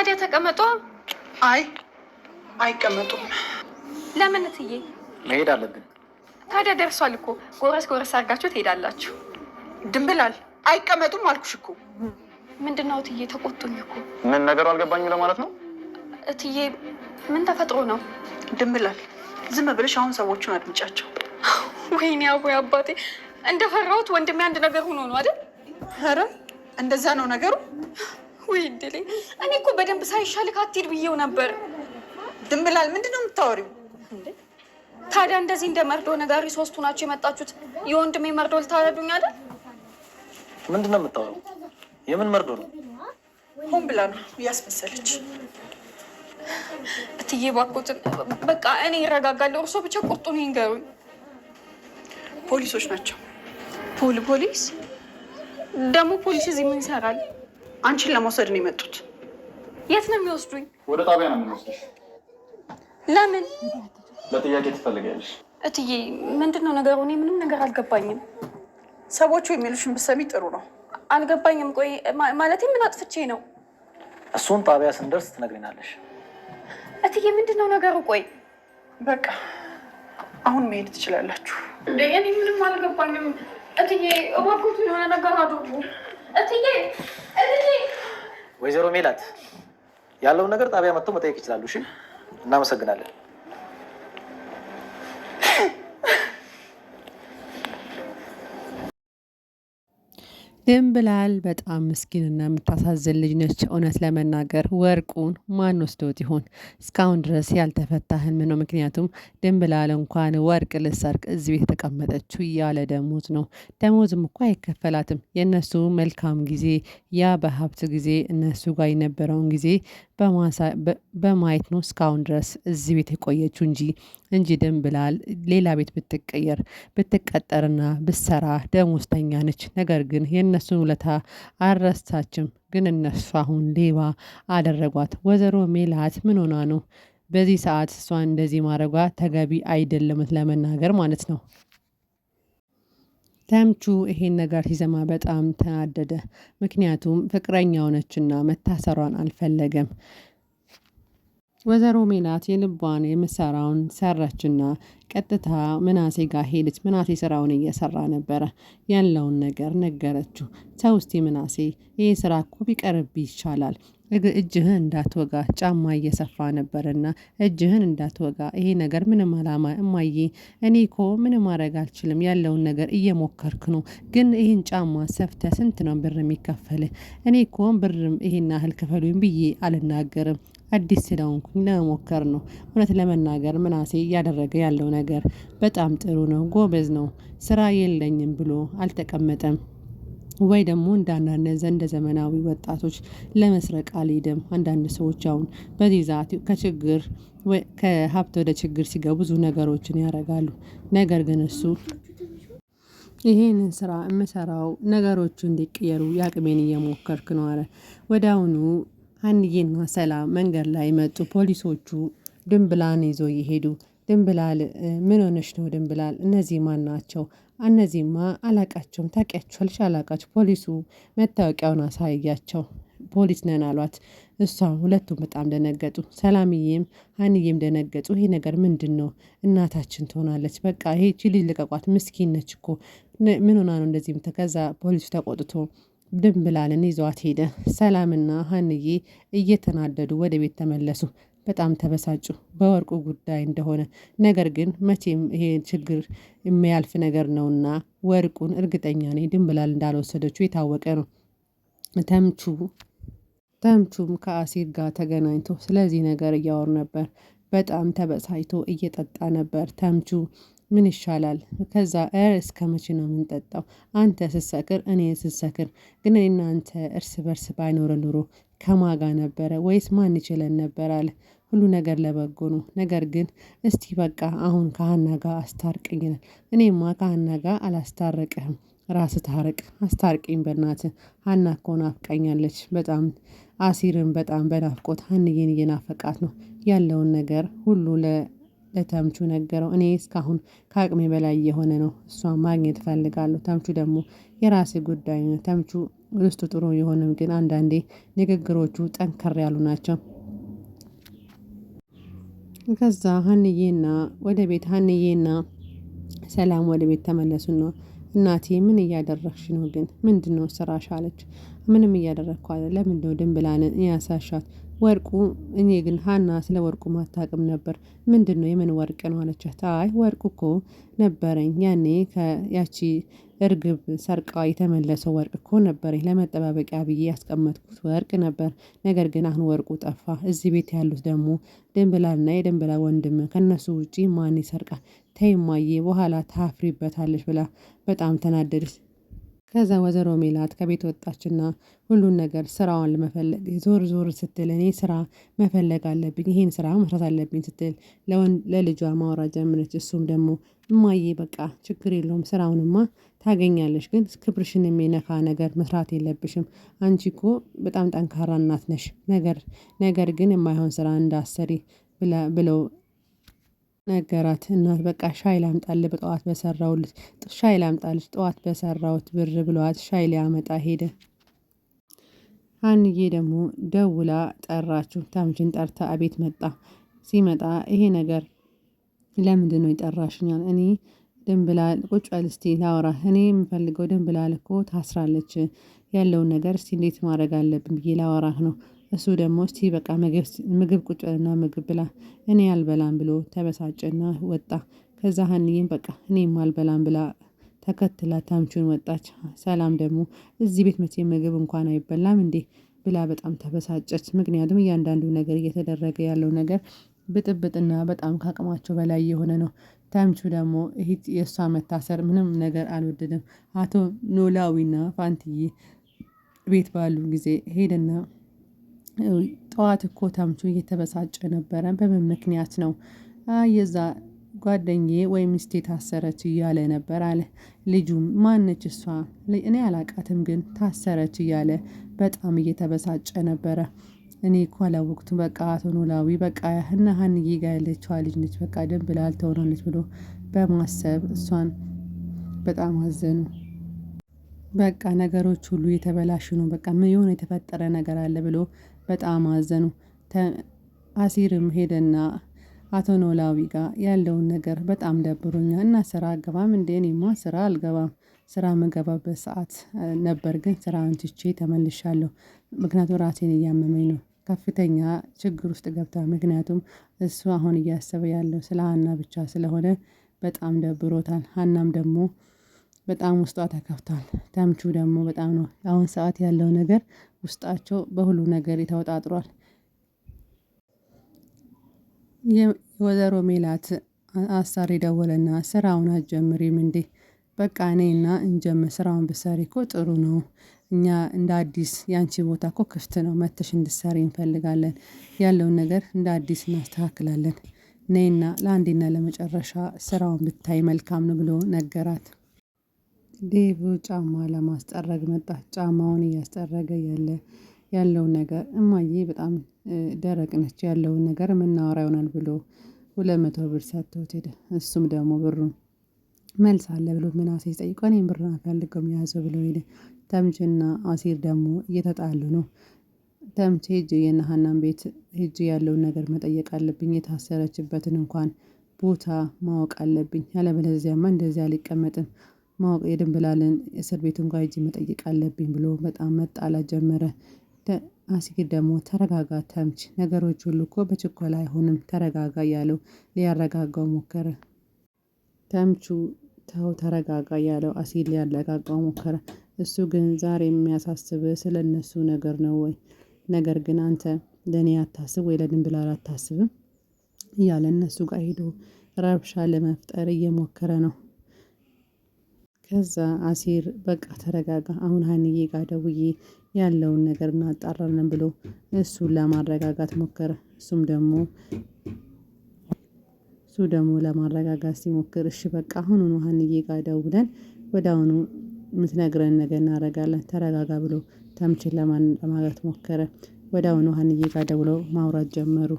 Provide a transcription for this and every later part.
ታዲያ ተቀመጡ። አይ አይቀመጡም። ለምን እትዬ? መሄድ አለብን። ታዲያ ደርሷል እኮ ጎረስ ጎረስ አድርጋችሁ ትሄዳላችሁ። ድንብላል አይቀመጡም አልኩሽ እኮ። ምንድነው እትዬ? ተቆጡኝ እኮ። ምን ነገሩ አልገባኝም ለማለት ነው። እትዬ ምን ተፈጥሮ ነው? ድንብላል ዝም ብለሽ አሁን ሰዎቹን አድምጫቸው። ወይኔ አቦይ አባቴ፣ እንደፈራሁት ወንድሜ አንድ ነገር ሆኖ ነው አይደል? ኧረ እንደዛ ነው ነገሩ። ወይ እድሌ፣ እኔ እኮ በደንብ ሳይሻልክ አትሂድ ብዬው ነበር። ድንብላል ምንድን ነው የምታወሪው? ታዲያ እንደዚህ እንደ መርዶ ነጋሪ ሶስቱ ናቸው የመጣችሁት። የወንድሜ መርዶ ልታረዱኝ አይደል? ምንድን ነው የምታወሪው? የምን መርዶ ነው? ሆን ብላ ነው እያስመሰለች። እትዬ እባክዎትን፣ በቃ እኔ ይረጋጋለሁ። እርሶ ብቻ ቁርጡን ይንገሩኝ። ፖሊሶች ናቸው። ፖሊስ ደግሞ? ፖሊስ እዚህ ምን ይሰራል? አንቺን ለመውሰድ ነው የመጡት። የት ነው የሚወስዱኝ? ወደ ጣቢያ ነው የምንወስድሽ። ለምን? ለጥያቄ ትፈልጊያለሽ? እትዬ ምንድን ነው ነገሩ? እኔ ምንም ነገር አልገባኝም። ሰዎቹ የሚሉሽን ብትሰሚ ጥሩ ነው። አልገባኝም። ቆይ ማለቴ ምን አጥፍቼ ነው? እሱን ጣቢያ ስንደርስ ትነግሪናለሽ። እትዬ ምንድን ነው ነገሩ? ቆይ በቃ አሁን መሄድ ትችላላችሁ። እኔ ምንም አልገባኝም። እትዬ እባክዎት የሆነ ነገር አድርጉ። እትዬ ወይዘሮ ሜላት ያለውን ነገር ጣቢያ መጥተው መጠየቅ ይችላሉ። እሺ፣ እናመሰግናለን። ድንብላል በጣም ምስኪንና የምታሳዝን ልጅ ነች። እውነት ለመናገር ወርቁን ማን ወስዶት ይሆን? እስካሁን ድረስ ያልተፈታ ህልም ነው። ምክንያቱም ድንብላል እንኳን ወርቅ ልሰርቅ እዚህ ቤት የተቀመጠችው ያለ ደሞዝ ነው። ደሞዝም እኮ አይከፈላትም። የእነሱ መልካም ጊዜ ያ በሀብት ጊዜ እነሱ ጋር የነበረውን ጊዜ በማየት ነው እስካሁን ድረስ እዚህ ቤት የቆየችው እንጂ ድንብላል ሌላ ቤት ብትቀየር ብትቀጠርና ብትሰራ ደሞዝተኛ ነች። ነገር ግን የእነሱን ውለታ አልረሳችም። ግን እነሱ አሁን ሌባ አደረጓት። ወይዘሮ ሜላት ምን ሆና ነው በዚህ ሰዓት እሷን እንደዚህ ማድረጓ ተገቢ አይደለም ለመናገር ማለት ነው። ተምቹ ይሄን ነገር ሲሰማ በጣም ተናደደ። ምክንያቱም ፍቅረኛው ነችና መታሰሯን አልፈለገም። ወይዘሮ ሜላት የልቧን የምሰራውን ሰራችና ቀጥታ ምናሴ ጋር ሄደች። ምናሴ ስራውን እየሰራ ነበረ። ያለውን ነገር ነገረችው። ሰው እስቲ ምናሴ ይህ ስራ እኮ ቢቀርብ ይቻላል። እጅህን እንዳትወጋ ጫማ እየሰፋ ነበርና እጅህን እንዳትወጋ። ይሄ ነገር ምንም አላማ እማዬ፣ እኔ እኮ ምንም ማድረግ አልችልም። ያለውን ነገር እየሞከርክ ነው። ግን ይህን ጫማ ሰፍተ ስንት ነው ብር የሚከፈልህ? እኔ እኮ ብርም ይሄን ያህል ክፈሉኝ ብዬ አልናገርም። አዲስ ስለሆንኩኝ ለመሞከር ነው። እውነት ለመናገር ምናሴ እያደረገ ያለው ነገር በጣም ጥሩ ነው። ጎበዝ ነው። ስራ የለኝም ብሎ አልተቀመጠም። ወይ ደግሞ እንደ ዘመናዊ ወጣቶች ለመስረቅ አልሄድም። አንዳንድ ሰዎች አሁን በዚህ ዛት ከሀብት ወደ ችግር ሲገቡ ብዙ ነገሮችን ያደርጋሉ። ነገር ግን እሱ ይሄንን ስራ የምሰራው ነገሮቹ እንዲቀየሩ የአቅሜን እየሞከርክ ነው አለ። ወደ አሁኑ ሀንዬና ሰላም መንገድ ላይ መጡ። ፖሊሶቹ ድንብላን ይዞ እየሄዱ ድንብላል ምን ሆነሽ ነው ድንብላል? እነዚህ ማን ናቸው? እነዚህማ አላቃቸውም። ታውቂያቸዋለሽ? አላቃቸው። ፖሊሱ መታወቂያውን አሳያቸው። ፖሊስ ነን አሏት። እሷም ሁለቱም በጣም ደነገጡ። ሰላምዬም ሀንዬም ደነገጡ። ይሄ ነገር ምንድን ነው? እናታችን ትሆናለች። በቃ ይሄ ልጅ ልቀቋት፣ ምስኪን ነች እኮ ምን ሆና ነው እንደዚህም? ከዛ ፖሊሱ ተቆጥቶ ድንብላልን ይዘዋት ሄደ። ሰላምና ሀንዬ እየተናደዱ ወደ ቤት ተመለሱ። በጣም ተበሳጩ በወርቁ ጉዳይ እንደሆነ። ነገር ግን መቼም ይሄ ችግር የሚያልፍ ነገር ነውና ወርቁን እርግጠኛ ነኝ ድንብላል እንዳልወሰደችው የታወቀ ነው። ተምቹም ከአሲር ጋር ተገናኝቶ ስለዚህ ነገር እያወሩ ነበር። በጣም ተበሳጭቶ እየጠጣ ነበር ተምቹ። ምን ይሻላል? ከዛ እስከ መቼ ነው የምንጠጣው? አንተ ስትሰክር እኔ ስትሰክር፣ ግን እኔና አንተ እርስ በርስ ባይኖረ ኑሮ ከማጋ ነበረ ወይስ ማን ይችለን ነበር አለ። ሁሉ ነገር ለበጎ ነው። ነገር ግን እስቲ በቃ አሁን ከሀና ጋር አስታርቅኝናል። እኔማ ከሀና ጋር አላስታረቅህም። ራስህ ታርቅ፣ አስታርቅኝ በእናትህ። ሀና እኮ ናፍቃኛለች በጣም። አሲርን በጣም በናፍቆት ሀንዬን እየናፈቃት ነው። ያለውን ነገር ሁሉ ለተምቹ ነገረው። እኔ እስካሁን ከአቅሜ በላይ የሆነ ነው። እሷን ማግኘት እፈልጋለሁ። ተምቹ ደግሞ የራሴ ጉዳይ ነው። ተምቹ ውስጡ ጥሩ የሆነም ግን አንዳንዴ ንግግሮቹ ጠንከር ያሉ ናቸው። ከዛ ሀንዬና ሰላም ወደ ቤት ተመለሱና እናቴ ምን እያደረግሽ ነው ግን ምንድነው ስራሽ አለች። ምንም እያደረግኩ አይደለም ለምንድነው ድንብላልን ያሳሻት ወርቁ እኔ ግን ሀና ስለ ወርቁ ማታቅም ነበር ምንድነው የምን ወርቅ ነው አለቻት። አይ ወርቁ እኮ ነበረኝ ያኔ ከያቺ እርግብ ሰርቃ የተመለሰው ወርቅ እኮ ነበረኝ ለመጠባበቂያ ብዬ ያስቀመጥኩት ወርቅ ነበር። ነገር ግን አሁን ወርቁ ጠፋ። እዚህ ቤት ያሉት ደግሞ ድንብላልና የድንብላ ወንድም ከነሱ ውጪ ማን ይሰርቃል? ተይ እማዬ በኋላ ታፍሪበታለሽ ብላ በጣም ተናደደች። ከዛ ወይዘሮ ሜላት ከቤት ወጣችና ሁሉን ነገር ስራዋን ለመፈለግ ዞር ዞር ስትል እኔ ስራ መፈለግ አለብኝ ይሄን ስራ መስራት አለብኝ ስትል ለልጇ ማውራት ጀመረች። እሱም ደግሞ እማዬ በቃ ችግር የለውም ስራውንማ ታገኛለሽ ግን ክብርሽን የሚነካ ነገር መስራት የለብሽም አንቺ እኮ በጣም ጠንካራ እናት ነሽ ነገር ግን የማይሆን ስራ እንዳሰሪ ብለው ነገራት። እናት በቃ ሻይ ላምጣልህ በጠዋት በሰራሁልሽ ሻይ ላምጣልሽ ጠዋት በሰራሁት ብር ብለዋት ሻይ ሊያመጣ ሄደ። ሀንዬ ደግሞ ደውላ ጠራችው። ተምችን ጠርታ አቤት መጣ። ሲመጣ ይሄ ነገር ለምንድነው የጠራሽኛል? እኔ ድንብላል ቁጭ በል እስቲ ላውራ እኔ የምፈልገው ድንብላል እኮ ታስራለች ያለውን ነገር እስቲ እንዴት ማድረግ አለብን ብዬ ላወራህ ነው። እሱ ደግሞ እስቲ በቃ ምግብ ቁጭ በልና ምግብ ብላ እኔ አልበላም ብሎ ተበሳጨና ወጣ። ከዛ ሀንዬም በቃ እኔም አልበላም ብላ ተከትላ ታምቹን ወጣች። ሰላም ደግሞ እዚህ ቤት መቼ ምግብ እንኳን አይበላም እንዴ ብላ በጣም ተበሳጨች። ምክንያቱም እያንዳንዱ ነገር እየተደረገ ያለው ነገር ብጥብጥና በጣም ከአቅማቸው በላይ የሆነ ነው። ታምቹ ደግሞ የእሷ መታሰር ምንም ነገር አልወደደም። አቶ ኖላዊና ፋንትዬ ቤት ባሉ ጊዜ ሄደና ጠዋት እኮ ታምቹ እየተበሳጨ ነበረ በምን ምክንያት ነው? የዛ ጓደኛዬ ወይ ሚስቴ ታሰረች እያለ ነበር አለ። ልጁም ማነች እሷ እኔ አላቃትም ግን ታሰረች እያለ በጣም እየተበሳጨ ነበረ። እኔ እኮ አላወቅቱም በቃ አቶ ኖላዊ በቃ እና ሀንዬ ጋር ያለችዋ ልጅ ነች በቃ ድንብላል ትሆናለች ብሎ በማሰብ እሷን በጣም አዘኑ። በቃ ነገሮች ሁሉ የተበላሹ ነው በቃ ምን የሆነ የተፈጠረ ነገር አለ ብሎ በጣም አዘኑ። አሲርም ሄደና አቶ ኖላዊ ጋር ያለውን ነገር በጣም ደብሮኛል እና ስራ አልገባም እንዴ? እኔማ ስራ አልገባም ስራ የምገባበት ሰዓት ነበር ግን ስራውን ትቼ ተመልሻለሁ። ምክንያቱም ራሴን እያመመኝ ነው። ከፍተኛ ችግር ውስጥ ገብታ ምክንያቱም እሱ አሁን እያሰበ ያለው ስለ ሀና ብቻ ስለሆነ በጣም ደብሮታል። ሀናም ደግሞ በጣም ውስጧ ተከፍቷል። ተምቹ ደግሞ በጣም ነው አሁን ሰዓት ያለው ነገር ውስጣቸው በሁሉ ነገር የተወጣጥሯል። የወይዘሮ ሜላት አሳሪ ደወለና ስራውን አትጀምሪም እንዴ? በቃ እኔና እንጀምር ስራውን ብትሰሪ እኮ ጥሩ ነው። እኛ እንደ አዲስ ያንቺ ቦታ እኮ ክፍት ነው መተሽ እንድትሰሪ እንፈልጋለን። ያለውን ነገር እንደ አዲስ እናስተካክላለን። ነይና ለአንዴና ለመጨረሻ ስራውን ብታይ መልካም ነው ብሎ ነገራት። ዴቭ ጫማ ለማስጠረግ መጣ። ጫማውን እያስጠረገ ያለውን ነገር እማዬ በጣም ደረቅ ነች ያለውን ነገር የምናወራ ይሆናል ብሎ 200 ብር ሰጥቶት ሄደ። እሱም ደግሞ ብሩን መልስ አለ ብሎ ምናሴ ሲጠይቀው እኔም ብር አልፈልገውም ያዘው ብሎ ሄደ። ተምችና አሲር ደግሞ እየተጣሉ ነው። ተምች ሄጄ የእነ ሀናን ቤት ሄጄ ያለውን ነገር መጠየቅ አለብኝ የታሰረችበትን እንኳን ቦታ ማወቅ አለብኝ ያለበለዚያማ እንደዚህ አልቀመጥም ማወቅ የድንብላልን እስር ቤቱን ጋር ሄጄ መጠየቅ አለብኝ ብሎ በጣም መጣላት ጀመረ። አሲር ደግሞ ተረጋጋ ተምች ነገሮች ሁሉ እኮ በችኮላ አይሆንም ተረጋጋ ያለው ሊያረጋጋው ሞከረ። ተምቹ ተው ተረጋጋ ያለው አሲር ሊያረጋጋው ሞከረ። እሱ ግን ዛሬ የሚያሳስብ ስለነሱ ነገር ነው ወይ? ነገር ግን አንተ ለኔ አታስብ ወይ ለድንብላል አታስብም እያለ እነሱ ጋር ሄዶ ረብሻ ለመፍጠር እየሞከረ ነው። ከዛ አሲር በቃ ተረጋጋ አሁን ሀንዬ ጋር ደውዬ ያለውን ነገር እናጣራለን ብሎ እሱን ለማረጋጋት ሞከረ። እሱ ደግሞ ለማረጋጋት ሲሞክር እሺ በቃ አሁኑኑ ሀንዬ ጋር ደውለን ወደ አሁኑ የምትነግረን ነገር እናደርጋለን ተረጋጋ ብሎ ተምችን ለማለት ሞከረ። ወደ አሁኑ ሀንዬ ጋር ደውለው ማውራት ጀመሩ።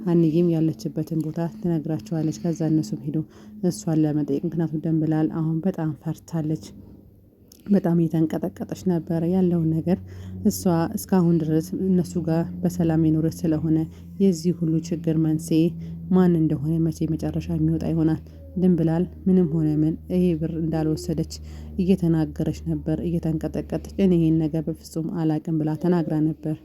ሀንዬም ያለችበትን ቦታ ትነግራቸዋለች። ከዛ እነሱም ሄዶ እሷን ለመጠየቅ ምክንያቱም ድንብላል አሁን በጣም ፈርታለች። በጣም እየተንቀጠቀጠች ነበረ ያለውን ነገር። እሷ እስካሁን ድረስ እነሱ ጋር በሰላም የኖረች ስለሆነ የዚህ ሁሉ ችግር መንስኤ ማን እንደሆነ መቼ መጨረሻ የሚወጣ ይሆናል። ድንብላል ምንም ሆነ ምን ይሄ ብር እንዳልወሰደች እየተናገረች ነበር እየተንቀጠቀጠች። እኔ ይሄን ነገር በፍጹም አላቅም ብላ ተናግራ ነበር።